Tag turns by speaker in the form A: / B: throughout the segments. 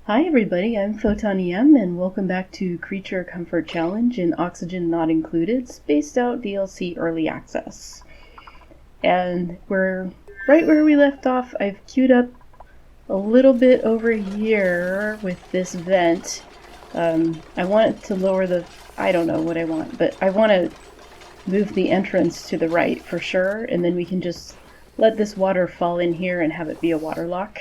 A: Hi everybody, I'm PhotonEM and welcome back to Creature Comfort Challenge in Oxygen Not Included, Spaced Out DLC Early Access. And we're right where we left off. I've queued up a little bit over here with this vent. I want it to lower the... I don't know what I want, but I want to move the entrance to the right for sure, and then we can just let this water fall in here and have it be a water lock.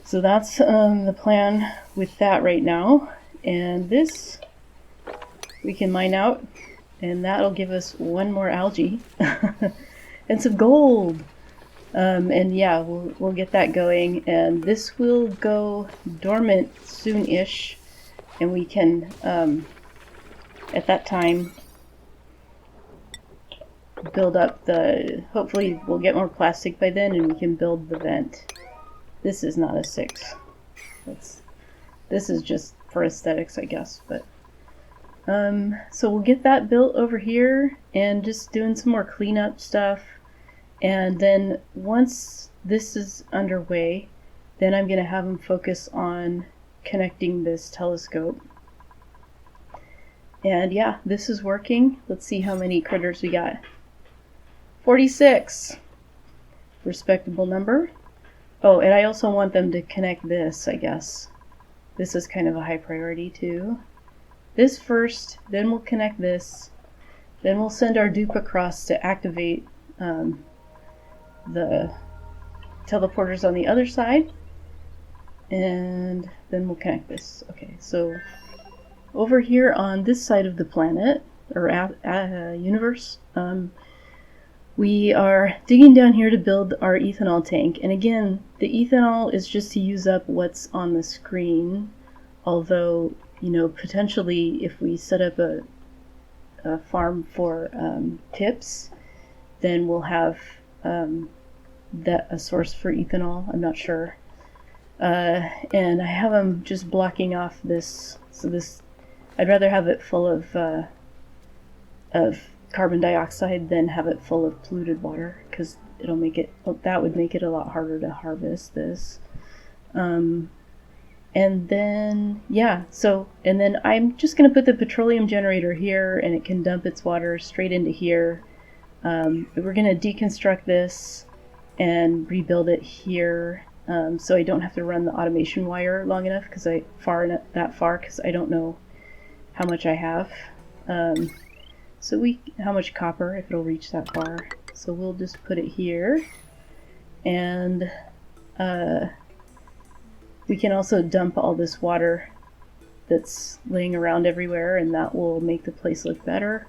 A: So that's the plan with that right now. And this we can mine out, and that'll give us one more algae and some gold. And yeah, we'll get that going, and this will go dormant soon-ish, and we can at that time build up the... hopefully we'll get more plastic by then and we can build the vent. This is not a 6. This is just for aesthetics, I guess. But so we'll get that built over here and just doing some more cleanup stuff. And then once this is underway, then I'm going to have them focus on connecting this telescope. And yeah, this is working. Let's see how many critters we got. 46! Respectable number. Oh, and I also want them to connect this, I guess. This is kind of a high priority too. This first, then we'll connect this. Then we'll send our dupe across to activate the teleporters on the other side. And then we'll connect this. Okay, so over here on this side of the planet, or universe, we are digging down here to build our ethanol tank. And again, the ethanol is just to use up what's on the screen. Although, you know, potentially if we set up a farm for tips, then we'll have a source for ethanol. I'm not sure. And I have them just blocking off this. So this, I'd rather have it full of carbon dioxide than have it full of polluted water, because it'll make it, that would make it a lot harder to harvest this. And then yeah, so, and then I'm just going to put the petroleum generator here, and it can dump its water straight into here. We're going to deconstruct this and rebuild it here, so I don't have to run the automation wire long enough, because that far, because I don't know how much I have. So how much copper, if it'll reach that far. So we'll just put it here. And we can also dump all this water that's laying around everywhere, and that will make the place look better.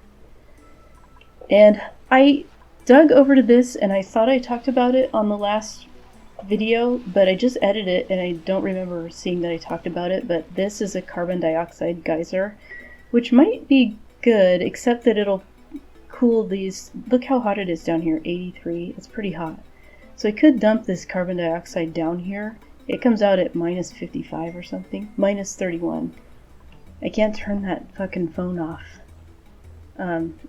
A: And I dug over to this, and I thought I talked about it on the last video, but I just edited it, and I don't remember seeing that I talked about it. But this is a carbon dioxide geyser, which might be good, except that it'll cool these. Look how hot it is down here, 83. It's pretty hot. So I could dump this carbon dioxide down here. It comes out at minus 55 or something. Minus 31. I can't turn that fucking phone off.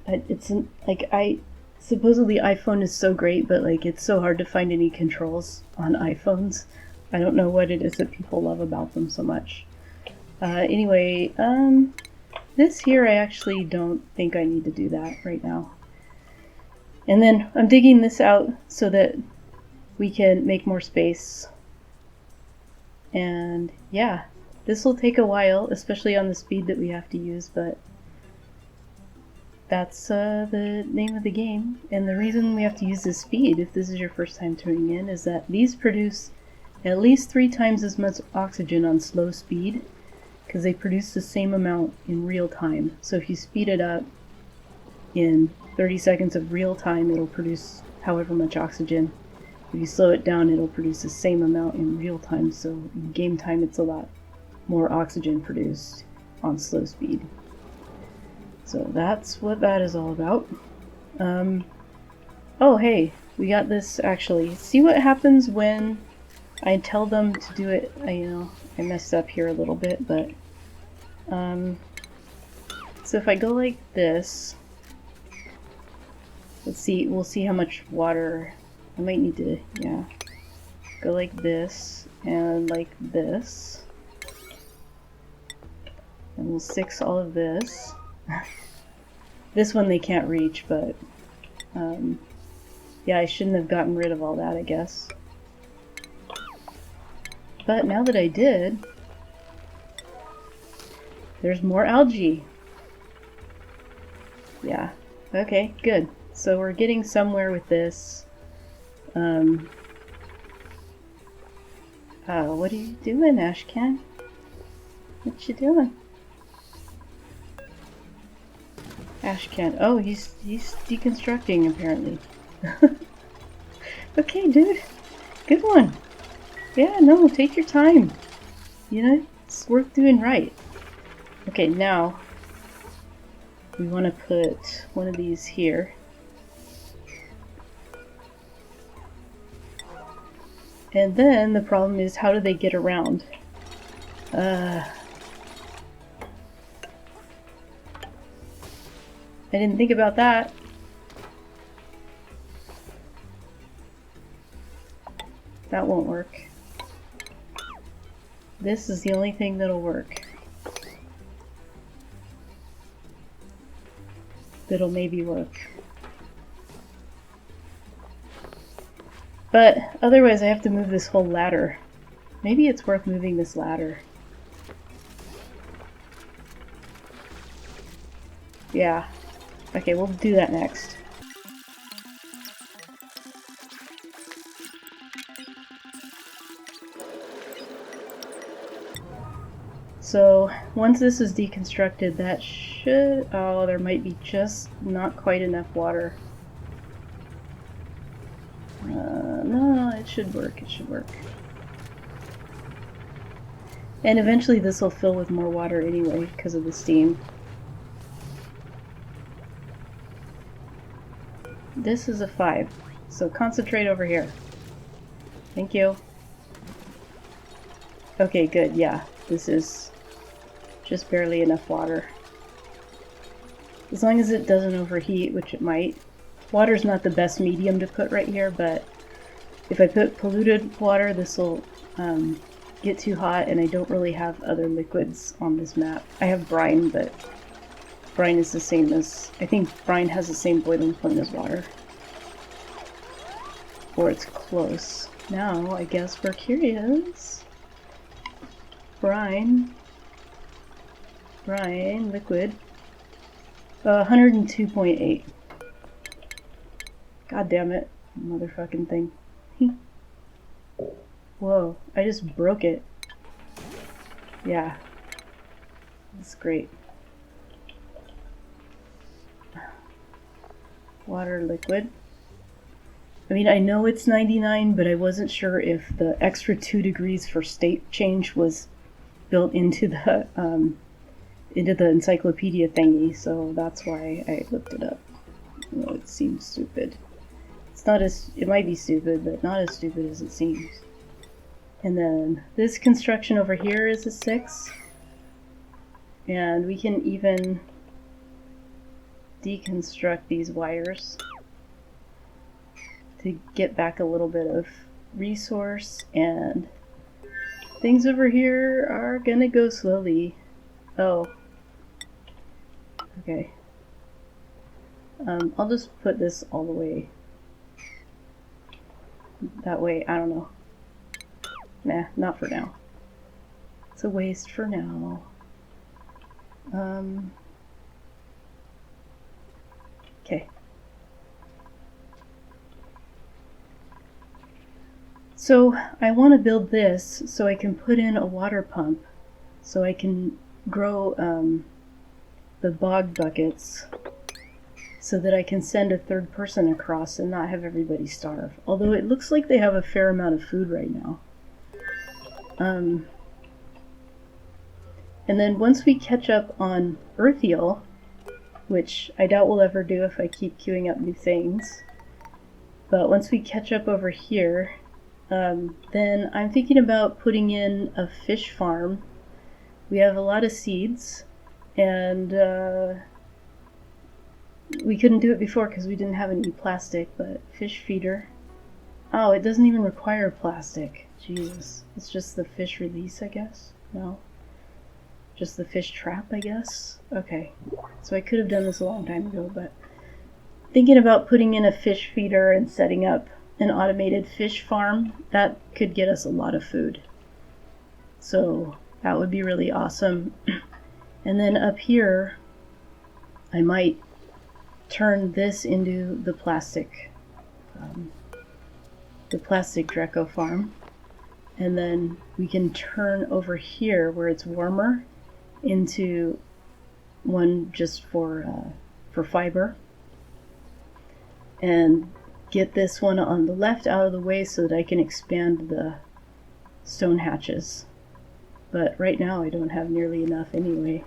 A: It's like, supposedly iPhone is so great, but like it's so hard to find any controls on iPhones. I don't know what it is that people love about them so much. Anyway, this here, I actually don't think I need to do that right now. And then I'm digging this out so that we can make more space. And yeah, this will take a while, especially on the speed that we have to use, but that's the name of the game. And the reason we have to use this speed, if this is your first time tuning in, is that these produce at least 3 times as much oxygen on slow speed, because they produce the same amount in real time. So if you speed it up in 30 seconds of real time, it'll produce however much oxygen. If you slow it down, it'll produce the same amount in real time. So in game time, it's a lot more oxygen produced on slow speed. So that's what that is all about. Oh hey, we got this actually. See what happens when I tell them to do it. I messed up here a little bit, but so if I go like this, let's see, we'll see how much water I might need to, yeah, go like this, and like this. And we'll six all of this. This one they can't reach, but yeah, I shouldn't have gotten rid of all that, I guess. But now that I did, there's more algae. Yeah, okay, good. So we're getting somewhere with this. What are you doing, Ashcan? What you doing? Ashcan. Oh, he's deconstructing apparently. Okay, dude. Good one. Yeah, no, take your time. You know, it's worth doing right. Okay, now we want to put one of these here. And then the problem is, how do they get around? I didn't think about that. That won't work. This is the only thing that'll work. That'll maybe work. But otherwise I have to move this whole ladder. Maybe it's worth moving this ladder. Yeah. Okay, we'll do that next. So once this is deconstructed, that should... oh, there might be just not quite enough water. No, it should work, it should work. And eventually this will fill with more water anyway because of the steam. This is a 5, so concentrate over here. Thank you. Okay, good, yeah. This is just barely enough water. As long as it doesn't overheat, which it might. Water's not the best medium to put right here, but if I put polluted water, this will get too hot, and I don't really have other liquids on this map. I have brine, but brine is the same as... I think brine has the same boiling point as water. Or it's close. Now, I guess we're curious. Brine, liquid. 102.8. God damn it, motherfucking thing. Whoa, I just broke it. Yeah. That's great. Water, liquid. I mean, I know it's 99, but I wasn't sure if the extra 2 degrees for state change was built into the encyclopedia thingy, so that's why I looked it up. Well, it seems stupid. It's not as... it might be stupid, but not as stupid as it seems. And then this construction over here is a 6. And we can even deconstruct these wires to get back a little bit of resource, and things over here are gonna go slowly. Oh. Okay. I'll just put this all the way. That way, I don't know. Nah, not for now. It's a waste for now. Okay. So I want to build this so I can put in a water pump, so I can grow the bog buckets, so that I can send a third person across and not have everybody starve. Although it looks like they have a fair amount of food right now. And then once we catch up on Earthiel, which I doubt we'll ever do if I keep queuing up new things, but once we catch up over here, then I'm thinking about putting in a fish farm. We have a lot of seeds, and we couldn't do it before because we didn't have any plastic, but fish feeder. Oh, it doesn't even require plastic. Jesus. It's just the fish release, I guess? No. Just the fish trap, I guess? Okay. So I could have done this a long time ago, but thinking about putting in a fish feeder and setting up an automated fish farm, that could get us a lot of food. So that would be really awesome. And then up here, I might turn this into the plastic Dreco farm. And then we can turn over here where it's warmer into one just for fiber, and get this one on the left out of the way so that I can expand the stone hatches. But right now I don't have nearly enough anyway.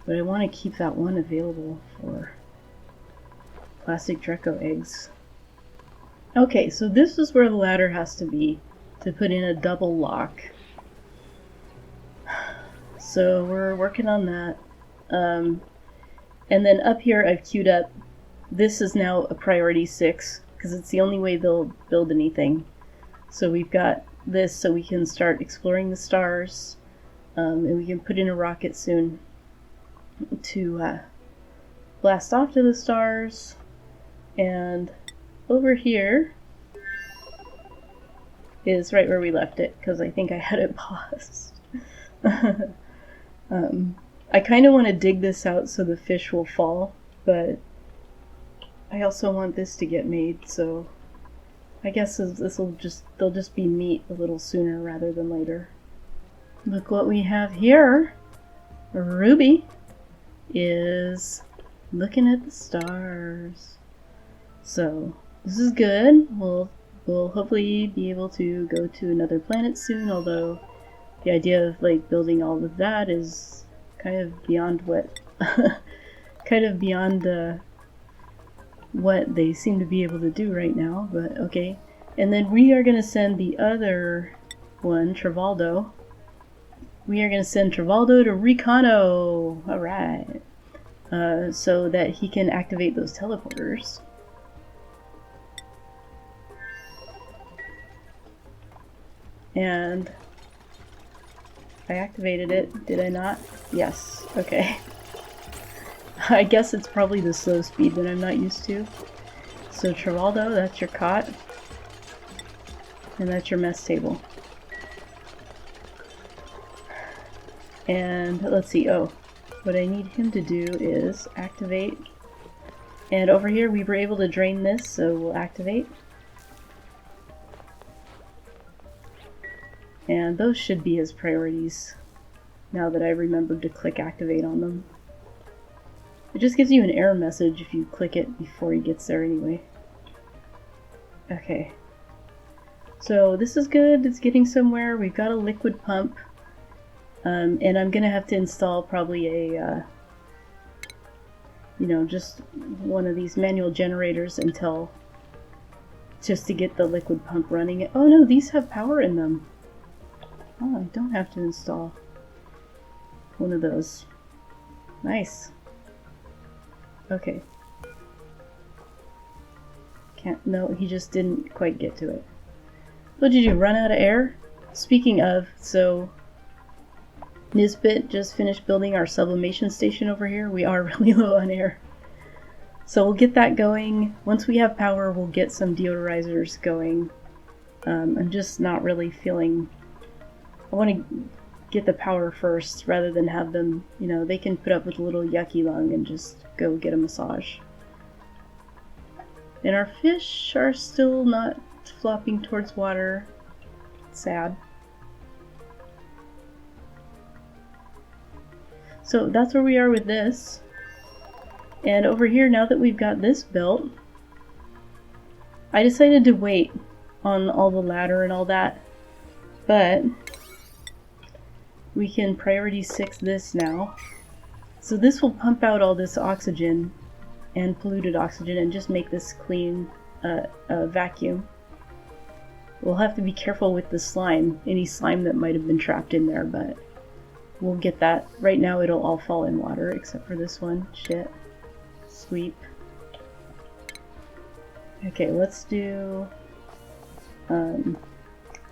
A: But I want to keep that one available for plastic Dreco eggs. Okay, so this is where the ladder has to be to put in a double lock. So we're working on that. And then up here I've queued up, this is now a priority 6 because it's the only way they'll build anything. So we've got this so we can start exploring the stars, and we can put in a rocket soon to blast off to the stars. And over here is right where we left it because I think I had it paused. I kind of want to dig this out so the fish will fall, but I also want this to get made, so I guess they'll just be meat a little sooner rather than later. Look what we have here. Ruby is looking at the stars. So this is good. We'll hopefully be able to go to another planet soon, although the idea of like building all of that is kind of beyond what what they seem to be able to do right now, but okay. And then we are going to send the other one, Travaldo. We are going to send Travaldo to Recano. Alright. So that he can activate those teleporters. And I activated it, did I not? Yes, okay. I guess it's probably the slow speed that I'm not used to. So Travaldo, that's your cot. And that's your mess table. And let's see, oh, what I need him to do is activate. And over here we were able to drain this, so we'll activate. And those should be his priorities, now that I remembered to click activate on them. It just gives you an error message if you click it before he gets there anyway. Okay. So this is good, it's getting somewhere. We've got a liquid pump. And I'm gonna have to install probably a, just one of these manual generators just to get the liquid pump running. Oh no, these have power in them. Oh, I don't have to install one of those. Nice. Okay. No, he just didn't quite get to it. What did you do, run out of air? Speaking of, so Nisbet just finished building our sublimation station over here. We are really low on air. So we'll get that going. Once we have power, we'll get some deodorizers going. I'm just not really feeling... I want to get the power first rather than have them, they can put up with a little yucky lung and just go get a massage. And our fish are still not flopping towards water. Sad. So that's where we are with this. And over here, now that we've got this built, I decided to wait on all the ladder and all that, but we can priority 6 this now. So this will pump out all this oxygen and polluted oxygen and just make this clean vacuum. We'll have to be careful with the slime, any slime that might have been trapped in there, but we'll get that. Right now it'll all fall in water except for this one. Shit. Sweep. Okay, let's do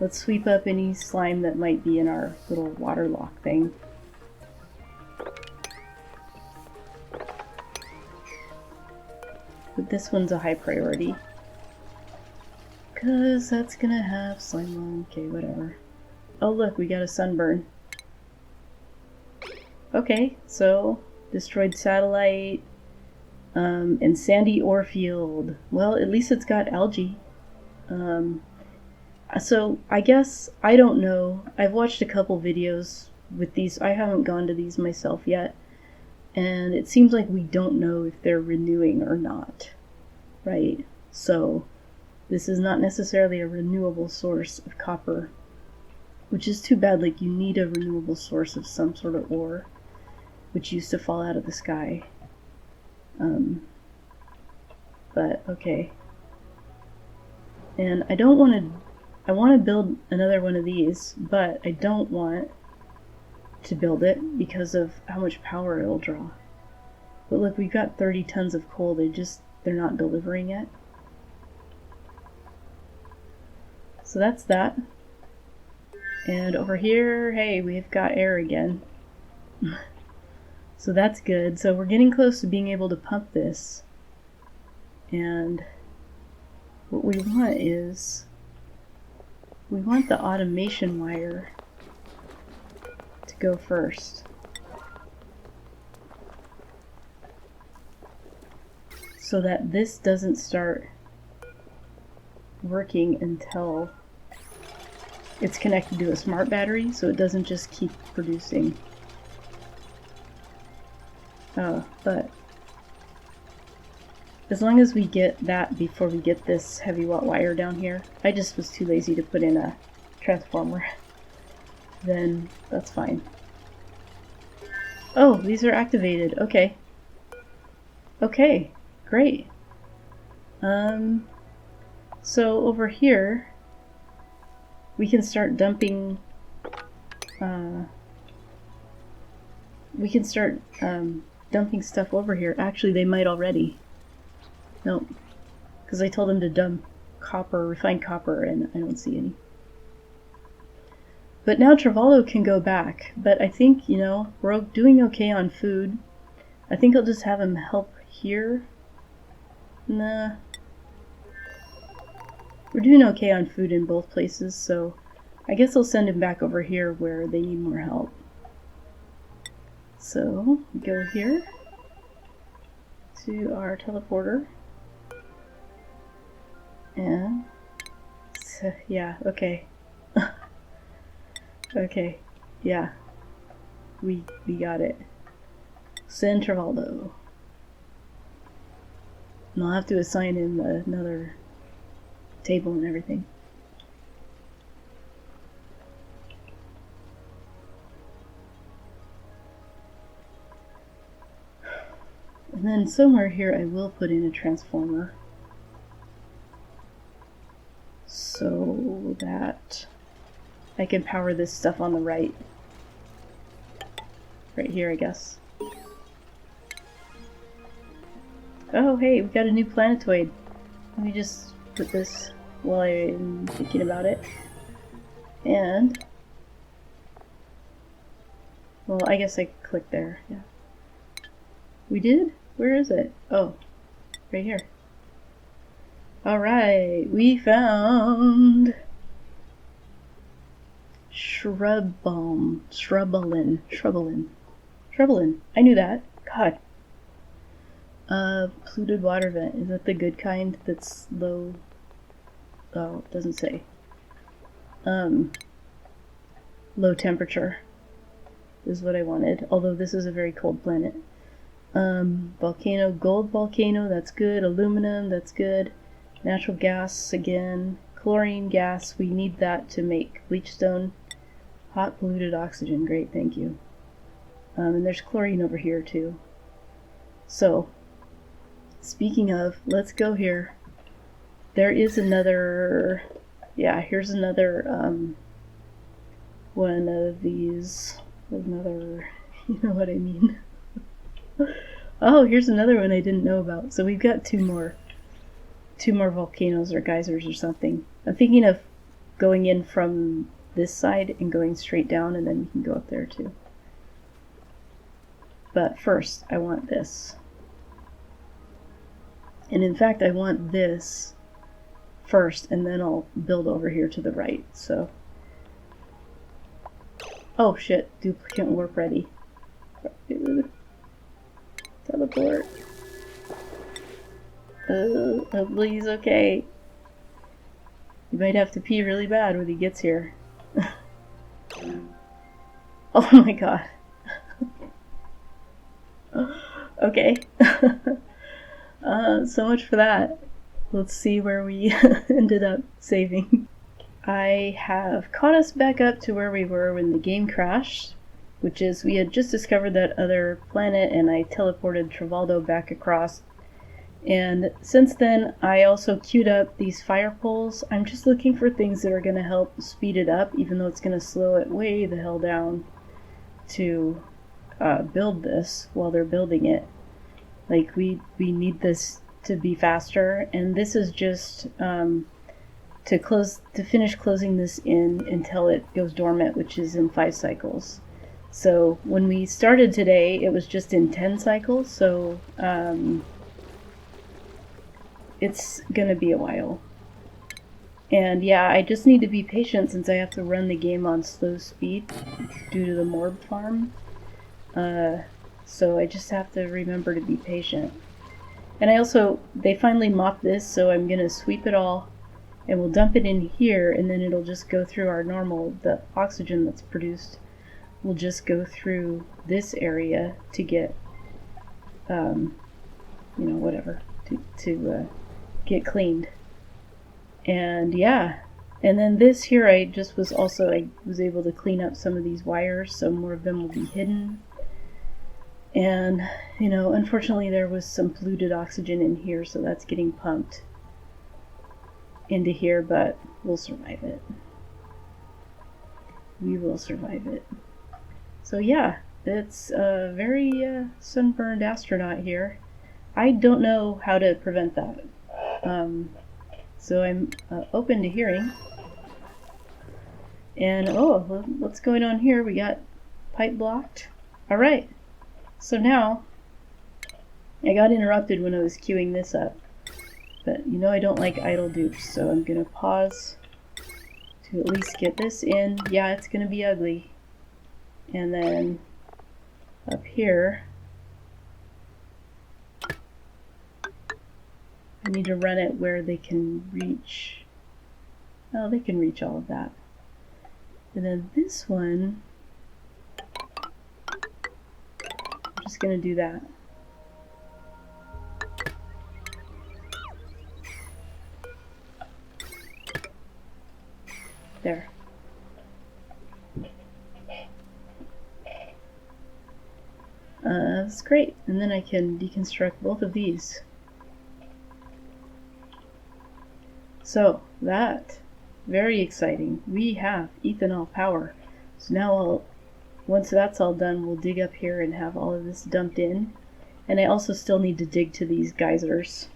A: Let's sweep up any slime that might be in our little water lock thing. But this one's a high priority. Cause that's gonna have slime on. Okay, whatever. Oh look, we got a sunburn. Okay, so destroyed satellite, and sandy ore field. Well, at least it's got algae. So I guess, I don't know. I've watched a couple videos with these. I haven't gone to these myself yet. And it seems like we don't know if they're renewing or not. Right? So this is not necessarily a renewable source of copper. Which is too bad. Like, you need a renewable source of some sort of ore, which used to fall out of the sky. But okay. And I don't want to. I want to build another one of these, but I don't want to build it because of how much power it'll draw. But look, we've got 30 tons of coal. They're not delivering yet. So that's that. And over here, hey, we've got air again. So that's good. So we're getting close to being able to pump this. And what we want is, we want the automation wire to go first. So that this doesn't start working until it's connected to a smart battery, so it doesn't just keep producing. But as long as we get that before we get this heavy watt wire down here, I just was too lazy to put in a transformer, then that's fine. Oh, these are activated. Okay. Okay, great. So over here, we can start dumping, dumping stuff over here. Actually, they might already. No, because I told them to dump copper, refined copper, and I don't see any. But now Travallo can go back, but I think, you know, we're doing okay on food. I think I'll just have him help here. Nah. We're doing okay on food in both places, so I guess I'll send him back over here where they need more help. So, go here to our teleporter. And, so, yeah, okay. Okay, yeah. We got it. Send Travaldo. And I'll have to assign him another table and everything. And then somewhere here I will put in a transformer, so that I can power this stuff on the right. Right here, I guess. Oh, hey, we got a new planetoid. Let me just put this while I'm thinking about it. And, well, I guess I clicked there, yeah. We did? Where is it? Oh, right here. Alright, we found shrubbalin. I knew that. God. Polluted water vent. Is that the good kind that's low? Oh, it doesn't say. Low temperature is what I wanted, although this is a very cold planet. Volcano, gold volcano, that's good. Aluminum, that's good. Natural gas, again. Chlorine gas, we need that to make bleachstone. Hot polluted oxygen, great, thank you. And there's chlorine over here too. So, speaking of, let's go here. There is another, yeah, here's another, one of these, another, you know what I mean. Oh, here's another one I didn't know about. So we've got two more volcanoes or geysers or something. I'm thinking of going in from this side and going straight down, and then you can go up there too. But first, I want this. And in fact, I want this first, and then I'll build over here to the right, so. Oh shit, duplicate warp ready. Dude. Teleport. Hopefully he's okay. He might have to pee really bad when he gets here. Oh my god. Okay. So much for that. Let's see where we ended up saving. I have caught us back up to where we were when the game crashed, which is we had just discovered that other planet and I teleported Travaldo back across. And since then, I also queued up these fire poles. I'm just looking for things that are going to help speed it up, even though it's going to slow it way the hell down to build this while they're building it. Like, we need this to be faster, and this is just to finish closing this in until it goes dormant, which is in 5 cycles. So when we started today, it was just in 10 cycles, so it's gonna be a while. And yeah, I just need to be patient since I have to run the game on slow speed due to the morb farm. So I just have to remember to be patient. And they finally mopped this, so I'm gonna sweep it all and we'll dump it in here, and then it'll just go through the oxygen that's produced will just go through this area to get, whatever, to get cleaned. And yeah, and then this here I was able to clean up some of these wires, so more of them will be hidden. And, unfortunately there was some polluted oxygen in here, so that's getting pumped into here, but we'll survive it. We will survive it. So yeah, it's a very sunburned astronaut here. I don't know how to prevent that. So I'm open to hearing. And what's going on here? We got pipe blocked. Alright, so now I got interrupted when I was queuing this up. But I don't like idle dupes, so I'm gonna pause to at least get this in. Yeah, it's gonna be ugly. And then up here, I need to run it where they can reach. Oh, they can reach all of that. And then this one, I'm just gonna do that. There. That's great. And then I can deconstruct both of these. So that, very exciting. We have ethanol power. So now once that's all done, we'll dig up here and have all of this dumped in. And I also still need to dig to these geysers.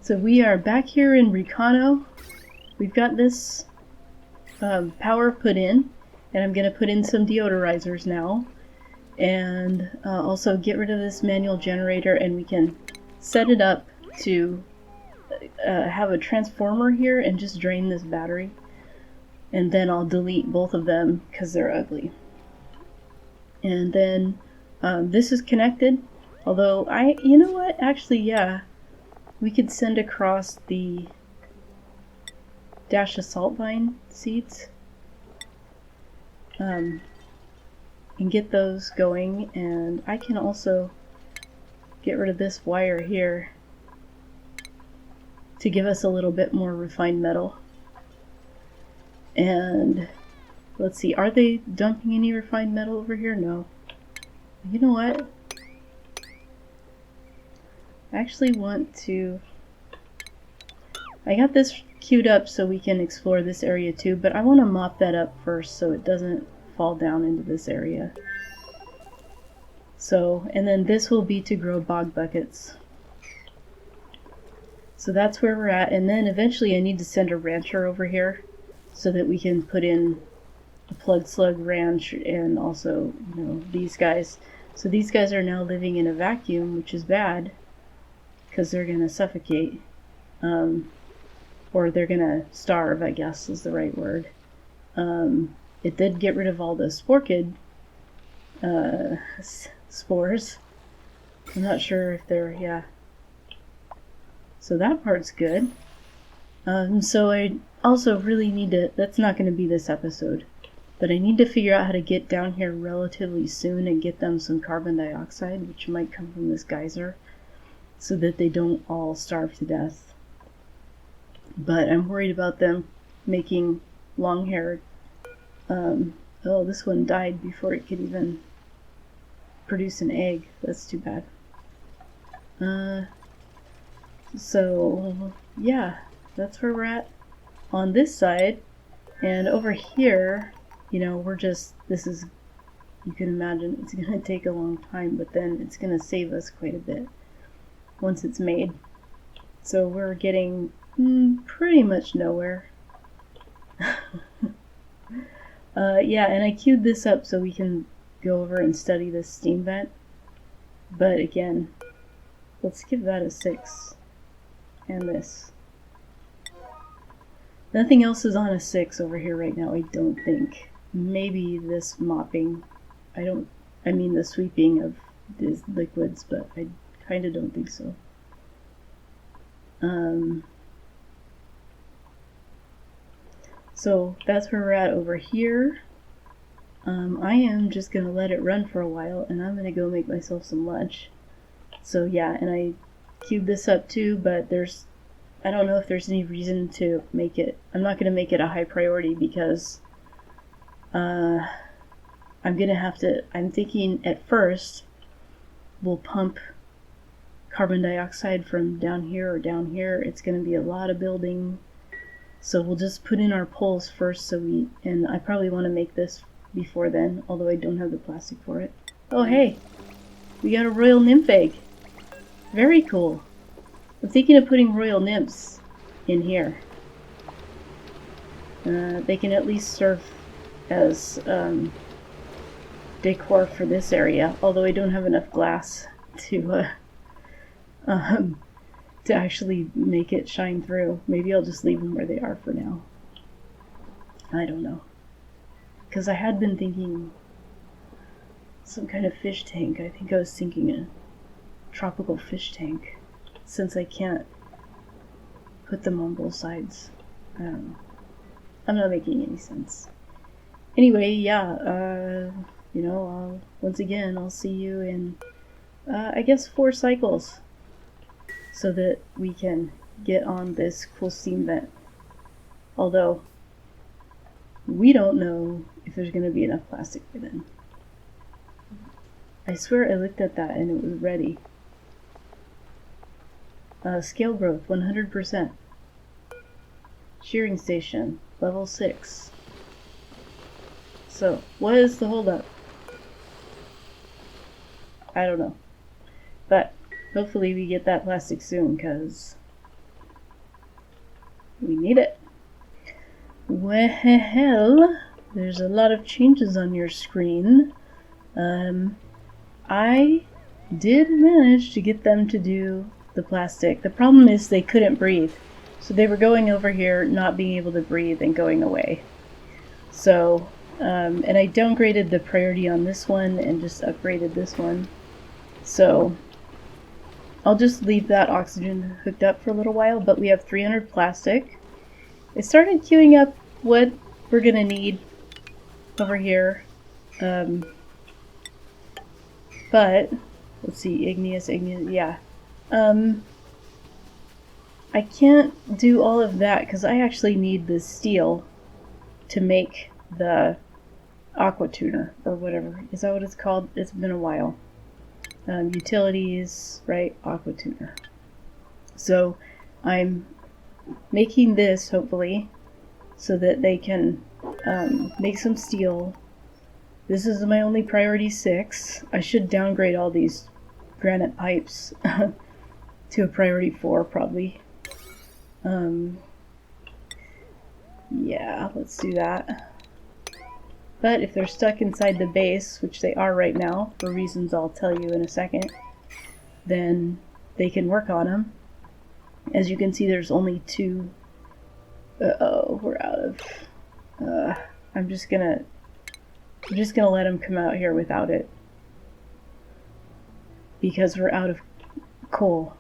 A: So we are back here in Recano. We've got this power put in, and I'm going to put in some deodorizers now, and also get rid of this manual generator, and we can set it up to have a transformer here and just drain this battery, and then I'll delete both of them because they're ugly. And then this is connected, although you know what, actually yeah, we could send across the dash assault vine seeds and get those going, and I can also get rid of this wire here to give us a little bit more refined metal. And let's see, are they dumping any refined metal over here? No. You know what? I actually want to... I got this queued up so we can explore this area too, but I want to mop that up first so it doesn't fall down into this area. So, and then this will be to grow bog buckets. So that's where we're at, and then eventually I need to send a rancher over here so that we can put in a plug slug ranch and also, these guys. So these guys are now living in a vacuum, which is bad because they're going to suffocate. Or they're going to starve, I guess is the right word. It did get rid of all the spores. I'm not sure if they're, So that part's good. So I also really need to, that's not going to be this episode, but I need to figure out how to get down here relatively soon and get them some carbon dioxide, which might come from this geyser, so that they don't all starve to death. But I'm worried about them making long-haired. Oh, this one died before it could even produce an egg. That's too bad. So, yeah, that's where we're at on this side. And over here, this is, you can imagine, it's going to take a long time, but then it's going to save us quite a bit once it's made. So we're getting pretty much nowhere. And I queued this up so we can go over and study this steam vent. But again, let's give that a 6. And this. Nothing else is on a 6 over here right now, I don't think. Maybe this mopping. I mean the sweeping of these liquids, but I kind of don't think so. So that's where we're at over here. I am just going to let it run for a while, and I'm going to go make myself some lunch. So yeah, and I queued this up too, but I don't know if there's any reason to make it. I'm not going to make it a high priority because I'm thinking at first we'll pump carbon dioxide from down here or down here. It's going to be a lot of building. So we'll just put in our poles first, and I probably want to make this before then, although I don't have the plastic for it. Oh hey, we got a royal nymph egg. Very cool. I'm thinking of putting royal nymphs in here. They can at least serve as decor for this area, although I don't have enough glass to actually make it shine through. Maybe I'll just leave them where they are for now. I don't know. Because I had been thinking some kind of fish tank. I think I was thinking a tropical fish tank, since I can't put them on both sides. I don't know. I'm not making any sense. Anyway, yeah, once again, I'll see you in, I guess, 4 cycles, so that we can get on this cool steam vent. Although, we don't know if there's going to be enough plastic for then. I swear I looked at that and it was ready. Scale growth, 100%. Shearing station, level 6. So, what is the holdup? I don't know. But, hopefully we get that plastic soon, because we need it. Well, there's a lot of changes on your screen. I did manage to get them to do the plastic. The problem is they couldn't breathe. So they were going over here, not being able to breathe, and going away. So, and I downgraded the priority on this one and just upgraded this one. So, I'll just leave that oxygen hooked up for a little while, but we have 300 plastic. I started queuing up what we're gonna need over here. But, let's see, igneous, yeah. I can't do all of that because I actually need the steel to make the aqua tuner, or whatever. Is that what it's called? It's been a while. Utilities, right? Aqua tuner. So I'm making this, hopefully, so that they can make some steel. This is my only priority 6. I should downgrade all these granite pipes to a priority 4, probably. Yeah, let's do that. But if they're stuck inside the base, which they are right now, for reasons I'll tell you in a second, then they can work on them. As you can see, there's only 2. Uh-oh, we're out of... I'm just gonna let them come out here without it. Because we're out of coal.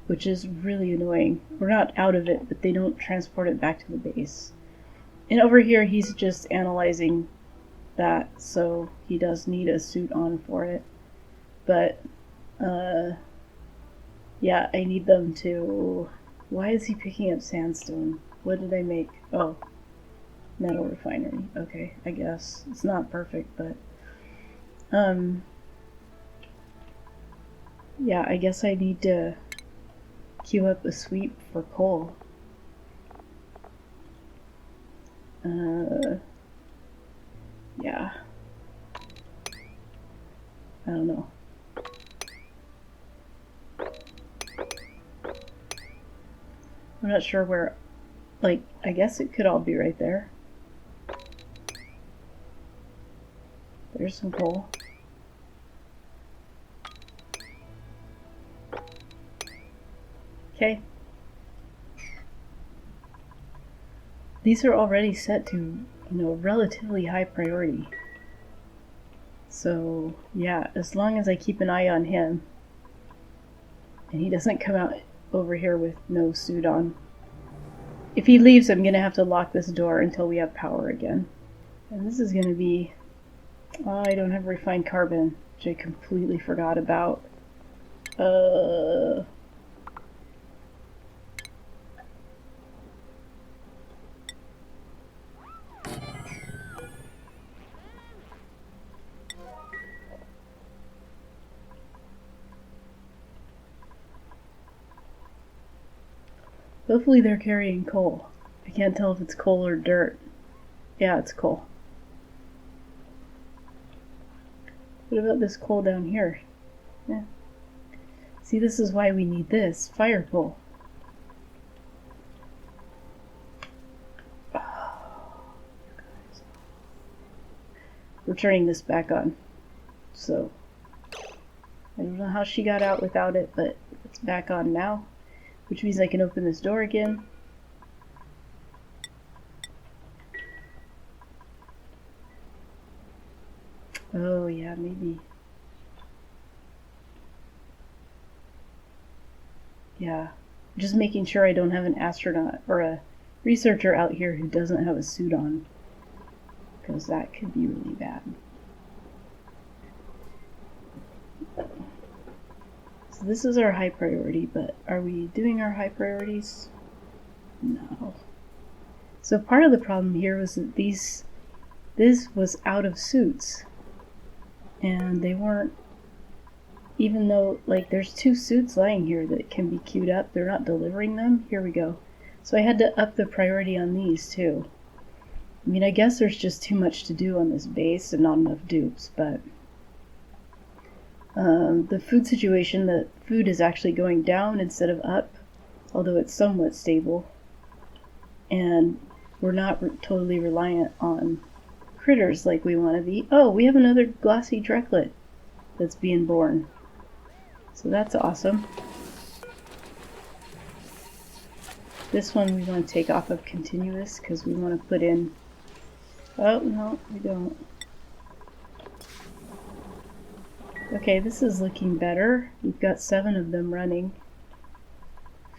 A: Which is really annoying. We're not out of it, but they don't transport it back to the base. And over here, he's just analyzing that, so he does need a suit on for it. But, yeah, I need them to... Why is he picking up sandstone? What did I make? Oh, metal refinery. Okay, I guess. It's not perfect, but... yeah, I guess I need to queue up a sweep for coal. Yeah. I don't know. I'm not sure where, like, I guess it could all be right there. There's some coal. Okay. These are already set to, relatively high priority. So, yeah, as long as I keep an eye on him, and he doesn't come out over here with no suit on. If he leaves, I'm going to have to lock this door until we have power again. And this is going to be... Oh, I don't have refined carbon, which I completely forgot about. Hopefully they're carrying coal. I can't tell if it's coal or dirt. Yeah, it's coal. What about this coal down here? Yeah. See, this is why we need this. Fire coal. We're turning this back on. So, I don't know how she got out without it, but it's back on now. Which means I can open this door again. Oh yeah, maybe. Yeah. Just making sure I don't have an astronaut or a researcher out here who doesn't have a suit on. Because that could be really bad. So this is our high priority, but are we doing our high priorities? No. So part of the problem here was that this was out of suits. And they weren't, even though, like, there's 2 suits lying here that can be queued up, they're not delivering them. Here we go. So I had to up the priority on these too. I mean, I guess there's just too much to do on this base and not enough dupes, but the food situation, the food is actually going down instead of up, although it's somewhat stable. And we're not totally reliant on critters like we want to be. Oh, we have another glossy treklet that's being born. So that's awesome. This one we want to take off of continuous because we want to put in... Oh, no, we don't. Okay, this is looking better. We've got 7 of them running.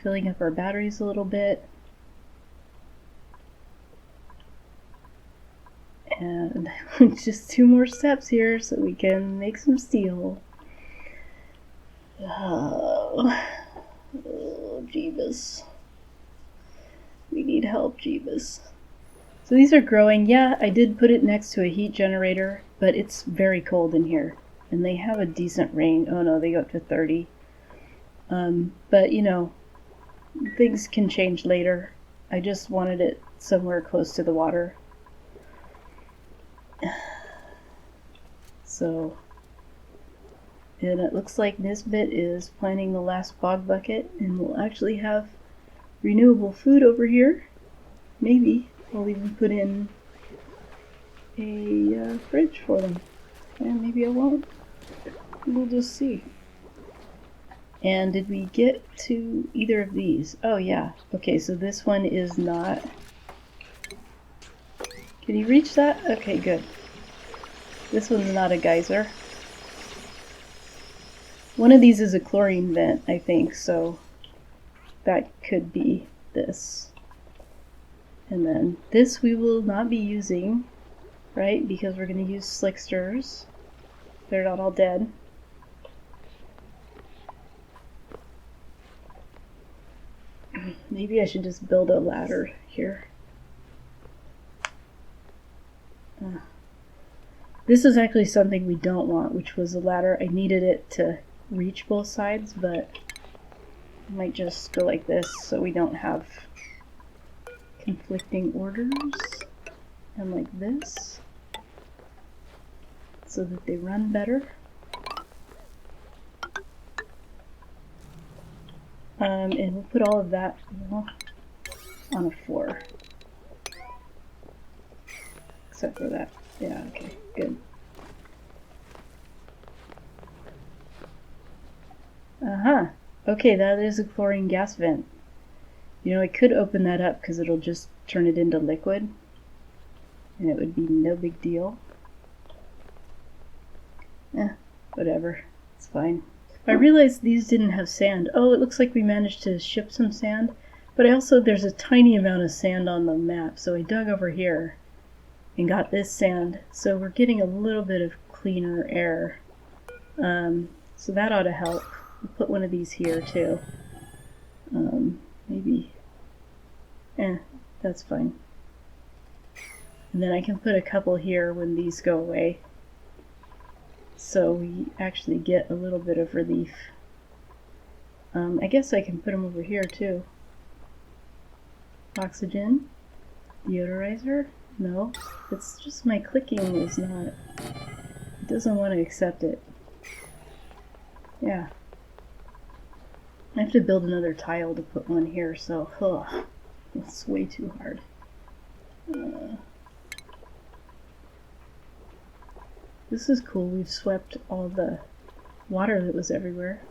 A: Filling up our batteries a little bit. And just 2 more steps here so we can make some steel. Oh, Jeebus. We need help, Jeebus. So these are growing. Yeah, I did put it next to a heat generator, but it's very cold in here. And they have a decent range. Oh no, they go up to 30. But, things can change later. I just wanted it somewhere close to the water. So, and it looks like Nisbet is planting the last bog bucket, and we'll actually have renewable food over here. maybe I'll even put in a fridge for them. And maybe I won't. We'll just see. And did we get to either of these? Oh yeah. Okay, so this one is not... Can you reach that? Okay, good. This one's not a geyser. One of these is a chlorine vent, I think, so that could be this. And then this we will not be using, right? Because we're going to use slicksters. They're not all dead. Maybe I should just build a ladder here. This is actually something we don't want, which was a ladder. I needed it to reach both sides, but I might just go like this so we don't have conflicting orders. And like this, so that they run better. And we'll put all of that on a 4. Except for that. Yeah, okay, good. Okay, that is a chlorine gas vent. You know, I could open that up because it'll just turn it into liquid. And it would be no big deal. Whatever. It's fine. I realized these didn't have sand. Oh, it looks like we managed to ship some sand. But there's a tiny amount of sand on the map. So I dug over here and got this sand. So we're getting a little bit of cleaner air. So that ought to help. We'll put one of these here too. Maybe. That's fine. And then I can put a couple here when these go away. So we actually get a little bit of relief. I guess I can put them over here too. Oxygen. Deodorizer. No. It's just my clicking is not... It doesn't want to accept it. Yeah. I have to build another tile to put one here, so... It's way too hard. This is cool. We've swept all the water that was everywhere.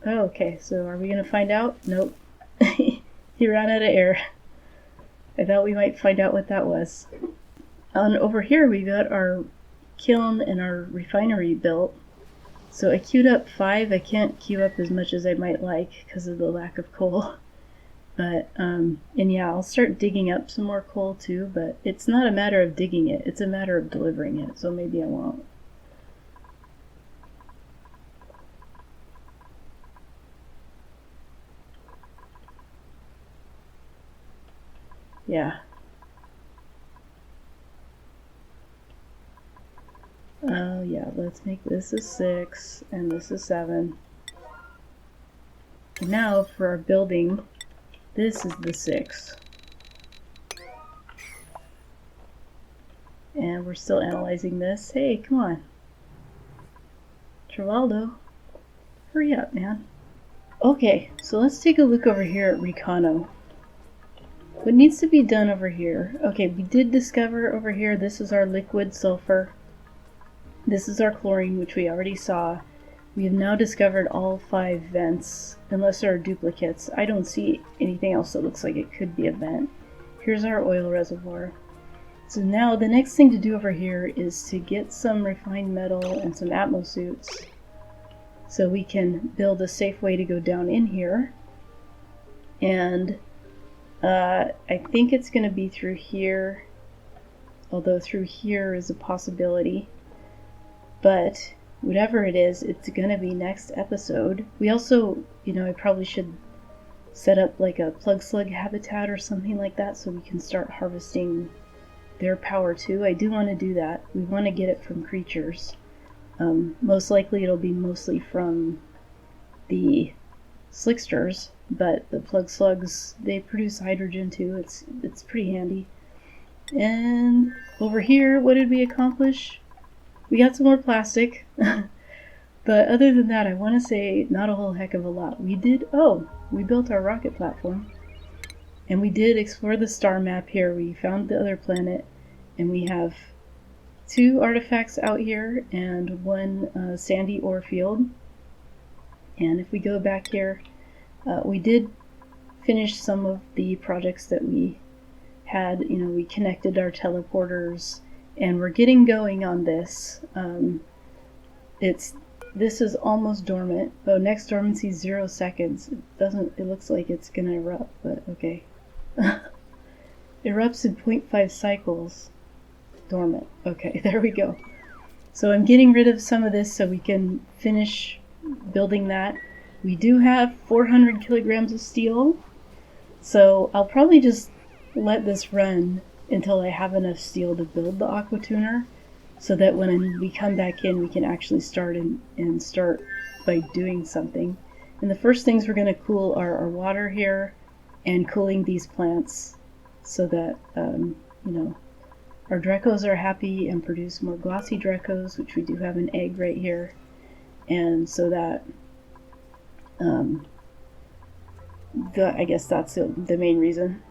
A: Oh, okay, so are we going to find out? Nope. He ran out of air. I thought we might find out what that was. And over here we got our kiln and our refinery built. So I queued up 5. I can't queue up as much as I might like because of the lack of coal. But, and yeah, I'll start digging up some more coal too, but it's not a matter of digging it, it's a matter of delivering it, so maybe I won't. Yeah. Oh yeah, let's make this a 6, and this a 7. And now for our building, this is the 6. And we're still analyzing this. Hey, come on. Travaldo, hurry up, man. Okay, so let's take a look over here at Recano. What needs to be done over here? Okay, we did discover over here, this is our liquid sulfur. This is our chlorine, which we already saw. We have now discovered all 5 vents, unless there are duplicates. I don't see anything else that looks like it could be a vent. Here's our oil reservoir. So now the next thing to do over here is to get some refined metal and some atmo suits so we can build a safe way to go down in here. And I think it's going to be through here, although through here is a possibility. But whatever it is, it's going to be next episode. We also, I probably should set up like a plug slug habitat or something like that so we can start harvesting their power too. I do want to do that. We want to get it from creatures. Most likely it'll be mostly from the slicksters, but the plug slugs, they produce hydrogen too. It's pretty handy. And over here, what did we accomplish? We got some more plastic. But other than that, I want to say not a whole heck of a lot. We built our rocket platform. And we did explore the star map here. We found the other planet. And we have 2 artifacts out here and 1 sandy ore field. And if we go back here, we did finish some of the projects that we had. You know, we connected our teleporters, and we're getting going on this. This is almost dormant. Oh, next dormancy 0 seconds. It looks like it's gonna erupt, but okay. Erupts in 0.5 cycles. Dormant. Okay, there we go. So I'm getting rid of some of this so we can finish building that. We do have 400 kilograms of steel, so I'll probably just let this run until I have enough steel to build the aqua tuner, so that when we come back in, we can actually start by doing something. And the first things we're going to cool are our water here and cooling these plants so that our Drecos are happy and produce more glossy Drecos, which we do have an egg right here, and so that I guess that's the main reason.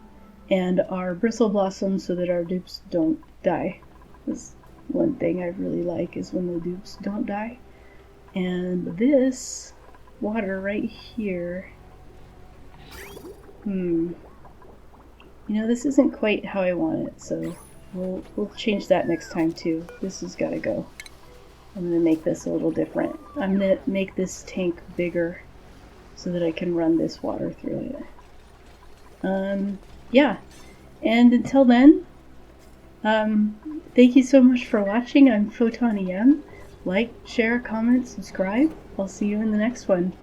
A: And our bristle blossoms so that our dupes don't die. That's one thing I really like, is when the dupes don't die. And this water right here, this isn't quite how I want it, so we'll change that next time too. This has got to go. I'm going to make this a little different. I'm going to make this tank bigger so that I can run this water through it. Yeah, and until then, thank you so much for watching. I'm PhotonEM. Like, share, comment, subscribe. I'll see you in the next one.